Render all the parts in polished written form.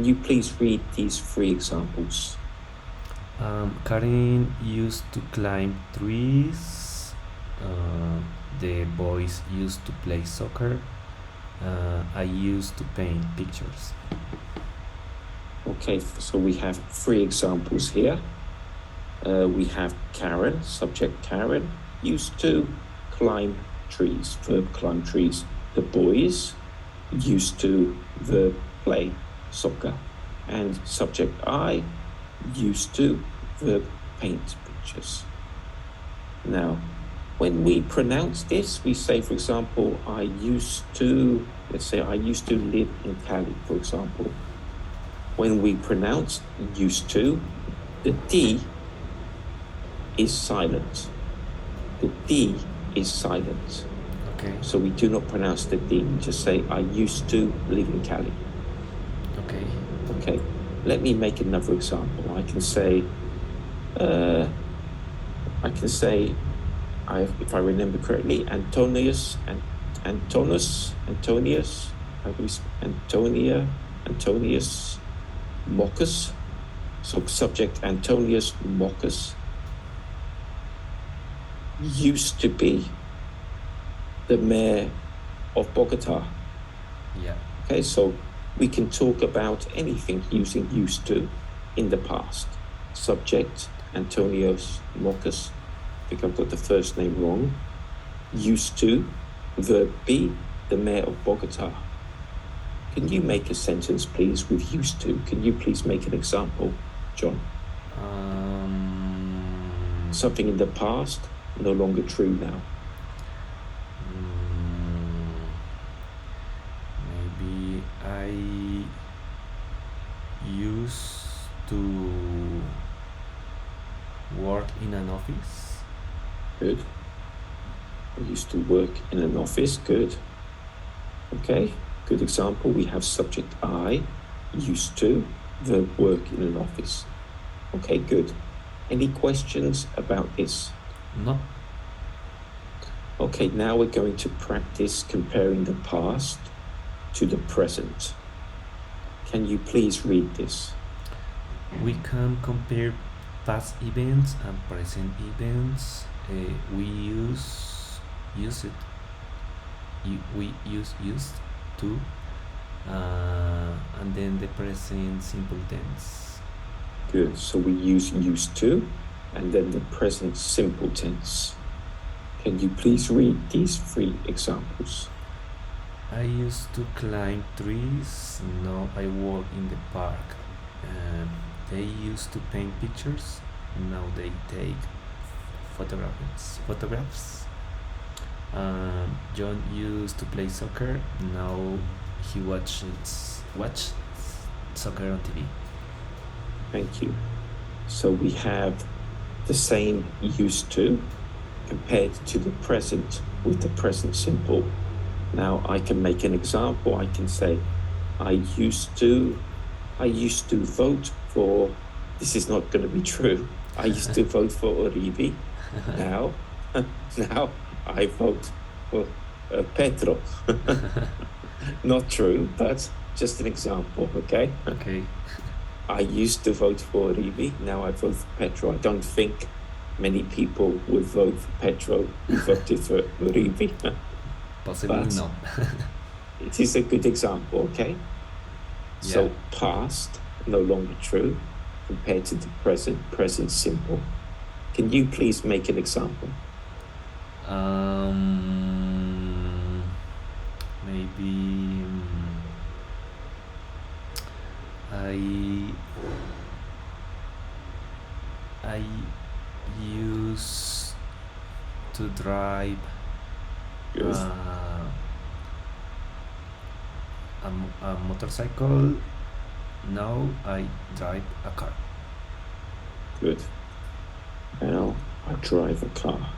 Can you please read these three examples? Karen used to climb trees. The boys used to play soccer. I used to paint pictures. Okay, so we have three examples here. We have Karen, subject Karen, used to climb trees, verb climb trees. The boys used to, verb play soccer. And subject I, used to, verb paint pictures. Now, when we pronounce this, we say, for example, I used to, let's say I used to live in Cali, for example. When we pronounce used to, the D is silent. The D is silent. Okay. So we do not pronounce the D. We just say, I used to live in Cali. Okay. Okay. Let me make another example. I can say, if I remember correctly, Antonius, Moccus. So subject Antonius Moccus used to be the mayor of Bogota. Yeah. Okay, so we can talk about anything using used to in the past. Subject Antonius Moccus. I think I've got the first name wrong. Used to, verb be, the mayor of Bogota. Can you make a sentence, please, with used to? Can you please make an example, John? Something in the past, no longer true now. Maybe I used to work in an office. Good. I used to work in an office. Good. Okay. Good example. We have subject I, used to, verb work in an office. Okay, good. Any questions about this? No. Okay, now we're going to practice comparing the past to the present. Can you please read this? We can compare past events and present events. We use it. We use used to, and then the present simple tense. Good. So we use used to, and then the present simple tense. Can you please read these three examples? I used to climb trees. Now I work in the park. They used to paint pictures. Now they take photographs. John used to play soccer. Now he watch soccer on TV. Thank you. So we have the same used to compared to the present with the present simple. Now I can make an example. I can say, I used to vote for, this is not going to be true. I used to vote for Uribe. Now I vote for Petro. Not true, but just an example, okay? Okay. I used to vote for Uribe. Now I vote for Petro. I don't think many people would vote for Petro who voted for Uribe. Possibly But no. it is a good example, okay? Yeah. So past, no longer true, compared to the present simple. Can you please make an example? Maybe I used to drive Good. a motorcycle. Now I drive a car. Good. Now I drive a car.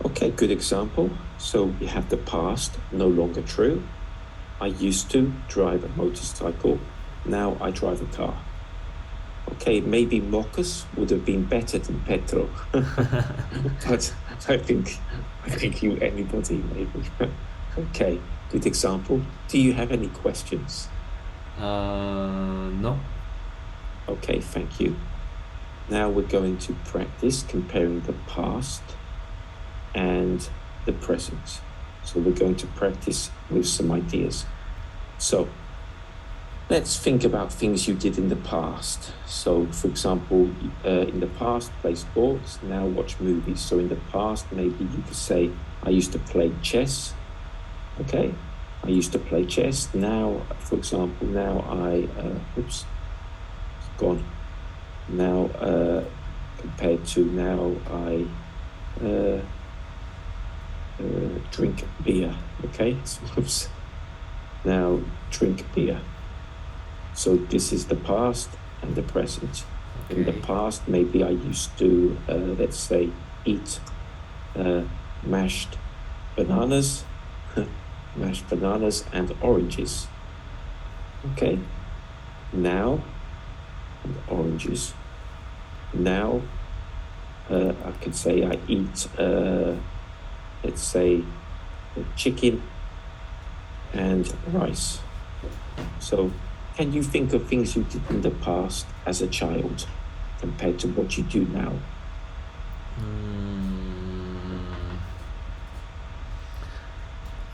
Okay, good example. So we have the past, no longer true. I used to drive a motorcycle. Now I drive a car. Okay, maybe Moccus would have been better than Petro. But I think anybody maybe. Okay, good example. Do you have any questions? No. Okay, thank you. Now we're going to practice comparing the past and the present. So we're going to practice with some ideas. So let's think about things you did in the past. So, for example, in the past, play sports, now watch movies. So in the past, maybe you could say, I used to play chess. Okay, I used to play chess. Now, for example, now it's gone. Now, compared to now, I drink beer. Okay, so, oops. Now, drink beer. So this is the past and the present. Okay. In the past, maybe I used to, let's say, eat mashed bananas, mashed bananas and oranges. Okay. Now, and oranges. Now, I could say I eat, let's say, chicken and rice. So, can you think of things you did in the past as a child compared to what you do now?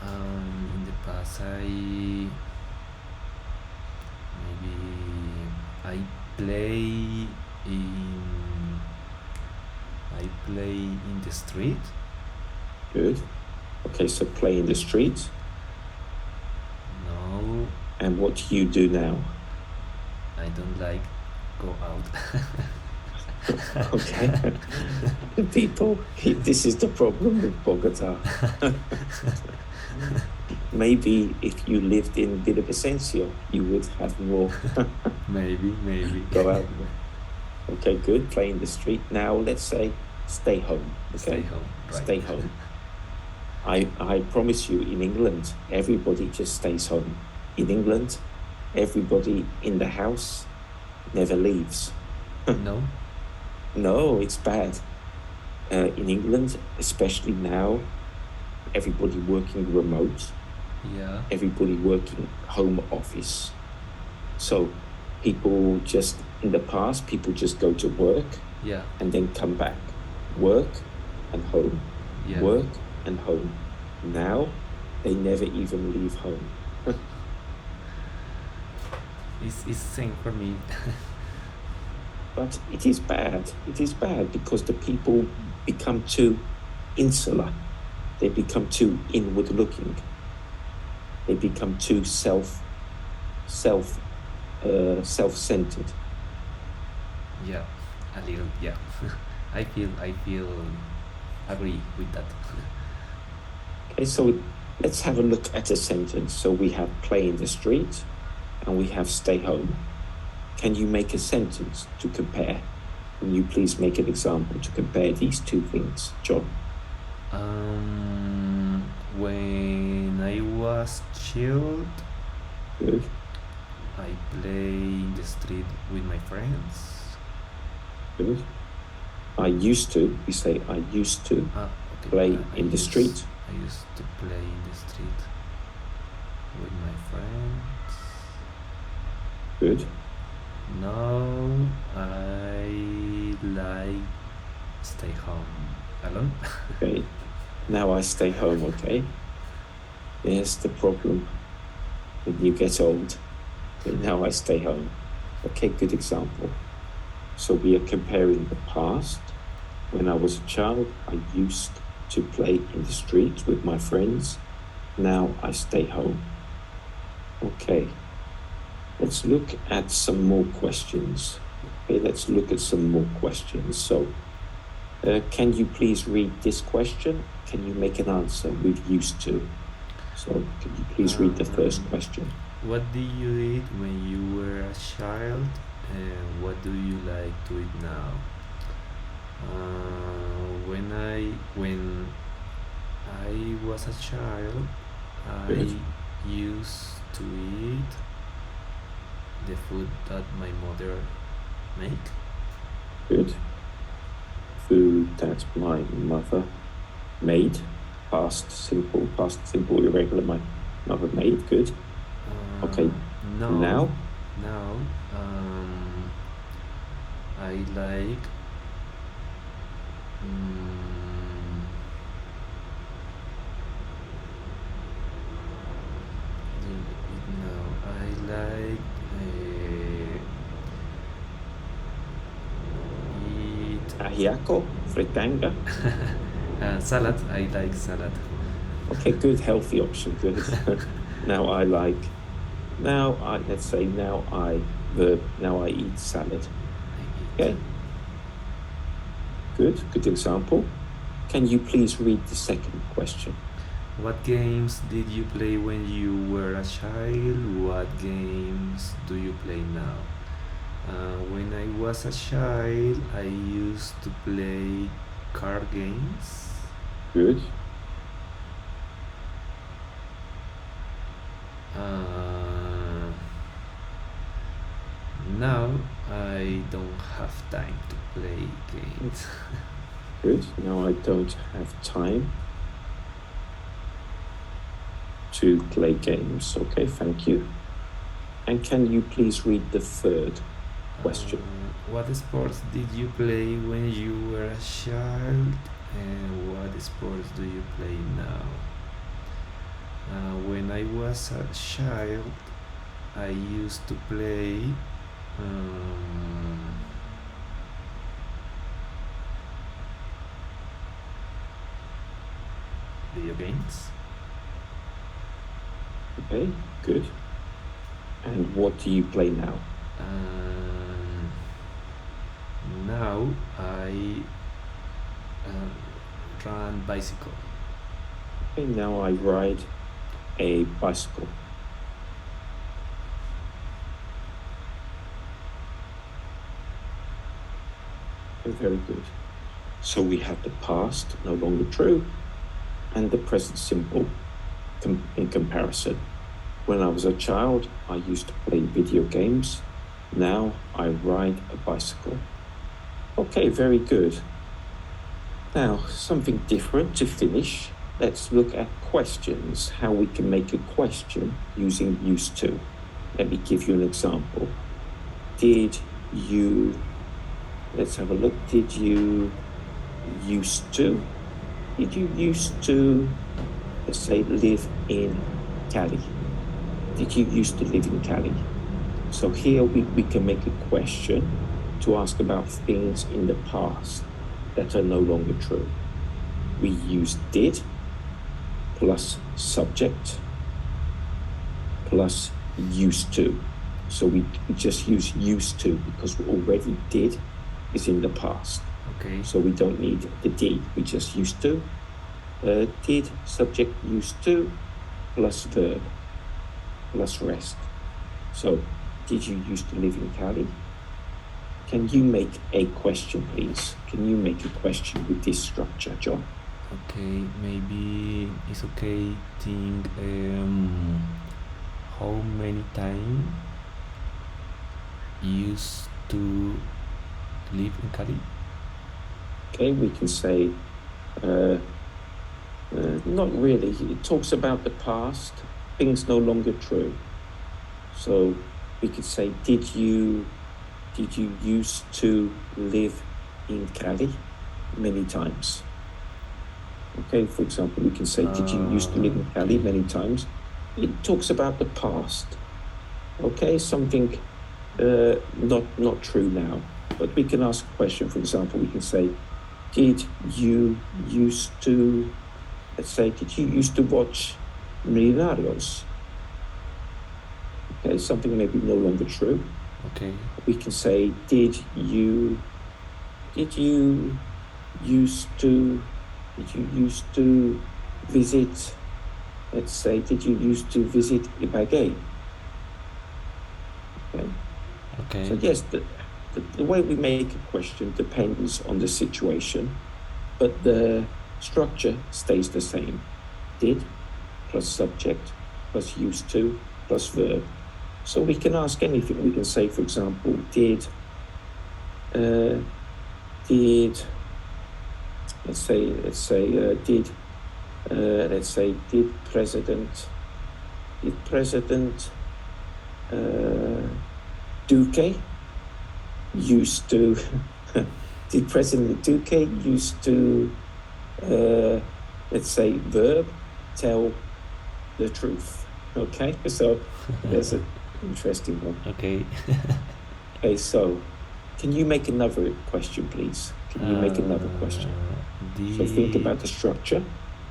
In the past, I play in the street. Good. Okay, so play in the street. No, And what do you do now? I don't like go out. Okay. People, this is the problem with Bogota. Maybe if you lived in Villavicencio, you would have more Maybe. go out. Okay, good. Play in the street. Now let's say stay home. Okay? Stay home. Right. Stay home. I promise you, in England, everybody just stays home. In England, everybody in the house never leaves. No. No, it's bad. In England, especially now, everybody working remote, Yeah. everybody working home office. So people just, in the past, people just go to work Yeah. and then come back. Work and home. Yeah. Work and home. Now, they never even leave home. It's same for me. But it is bad. It is bad because the people become too insular. They become too inward looking. They become too self-centered. Yeah, a little. Yeah. I feel agree with that. Okay, so let's have a look at a sentence. So we have play in the street and we have stay home. Can you make a sentence to compare? Can you please make an example to compare these two things, John? When I was child, Good. I play in the street with my friends. Good. I used to, we say I used to Okay. play in the street. I used to play in the street with my friends. Good. Now I like stay home alone. Okay. Now I stay home, okay? There's the problem when you get old. Okay, now I stay home. Okay, good example. So we are comparing the past. When I was a child, I used to play in the street with my friends. Now I stay home. Okay. Let's look at some more questions. Okay, let's look at some more questions. So, can you please read this question? Can you make an answer with used to? So, can you please read the first question? What did you eat when you were a child, and what do you like to eat now? When I was a child, I Good. used to eat the food that my mother make. Good. Food that my mother made. Past simple, irregular. My mother made. Good. Okay. No. Now? Now, I like. Mm, no, I like eat Ajiaco? Fritanga? salad. I like salad. Okay, good, healthy option, good. Now I like, let's say now I eat salad. Okay, good example. Can you please read the second question? What games did you play when you were a child? What games do you play now? When I was a child, I used to play card games. Good. Now I don't have time to play games. Good. Now I don't have time to play games. Okay, thank you. And can you please read the third question? What sports did you play when you were a child? And what sports do you play now? When I was a child, I used to play video games. Okay, good. And what do you play now? Now I run bicycle. Okay, now I ride a bicycle. Okay, very good. So we have the past, no longer true, and the present simple in comparison. When I was a child, I used to play video games. Now I ride a bicycle. Okay, very good. Now, something different to finish. Let's look at questions, how we can make a question using used to. Let me give you an example. Let's have a look. Did you used to, let's say, live in Cali? Did you used to live in Cali? So here we can make a question to ask about things in the past that are no longer true. We use did plus subject plus used to. So we just use used to because we already did is in the past. Okay. So we don't need the did, we just used to. Did, subject, used to, plus verb, plus rest. So, did you used to live in Cali? Can you make a question, please? Can you make a question with this structure, John? Okay, maybe it's okay. Think how many times used to live in Cali? Okay, we can say, not really. It talks about the past, things no longer true. So we could say, did you used to live in Cali? Many times. Okay, for example, we can say, did you used to live in Cali? Many times. It talks about the past. Okay, something not true now. But we can ask a question, for example, we can say, did you used to, let's say, did you used to watch Millonarios? Okay, something maybe no longer true. Okay. We can say, did you used to visit, let's say, did you used to visit Ibagué? Okay. So yes, the way we make a question depends on the situation, but the structure stays the same. Did plus subject plus used to plus verb. So we can ask anything. We can say, for example, did President Duque used to, did President Duque used to, let's say, verb, tell the truth? Okay, so there's an interesting one. Okay. Okay, so can you make another question, please? Can you make another question? So think about the structure.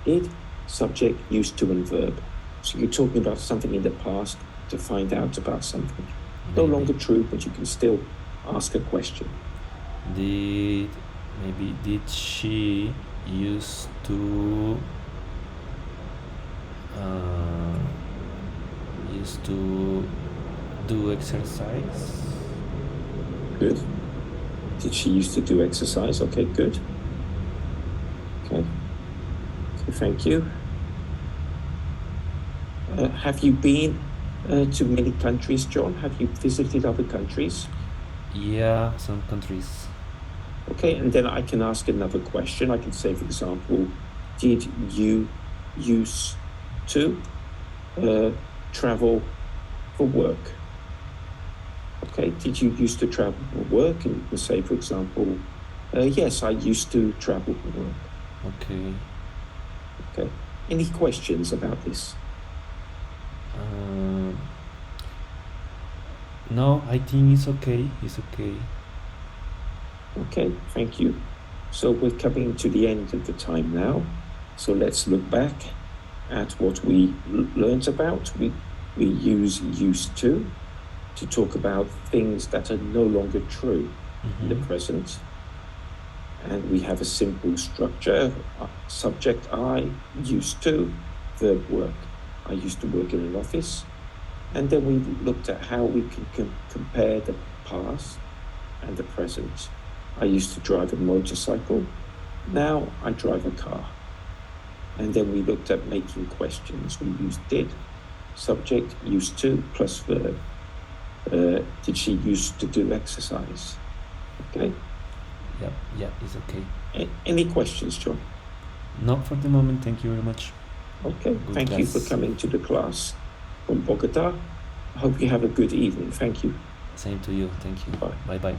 Did, subject, used to, and verb. So you're talking about something in the past to find out about something. No Maybe. longer true, but you can still ask a question. Did she used to do exercise? Good. Did she used to do exercise? Okay, good. Okay. So thank you. Have you been to many countries, John? Have you visited other countries? Yeah, some countries. Okay, and then I can ask another question. I can say, for example, did you used to travel for work? Okay, did you used to travel for work? And you can say, for example, yes, I used to travel for work. Okay. Okay. Any questions about this? No, I think it's okay. It's okay. Okay, thank you. So we're coming to the end of the time now. So let's look back at what we learned about. We use used to talk about things that are no longer true in the present. And we have a simple structure. Subject I, used to, verb work. I used to work in an office. And then we looked at how we can compare the past and the present. I used to drive a motorcycle. Now I drive a car. And then we looked at making questions. We used did, subject, used to, plus verb. Did she used to do exercise? Okay. Yeah, it's okay. Any questions, John? Not for the moment. Thank you very much. Okay. Good Thank you for class. coming to the class from Bogota. I hope you have a good evening. Thank you. Same to you. Thank you. Bye. Bye.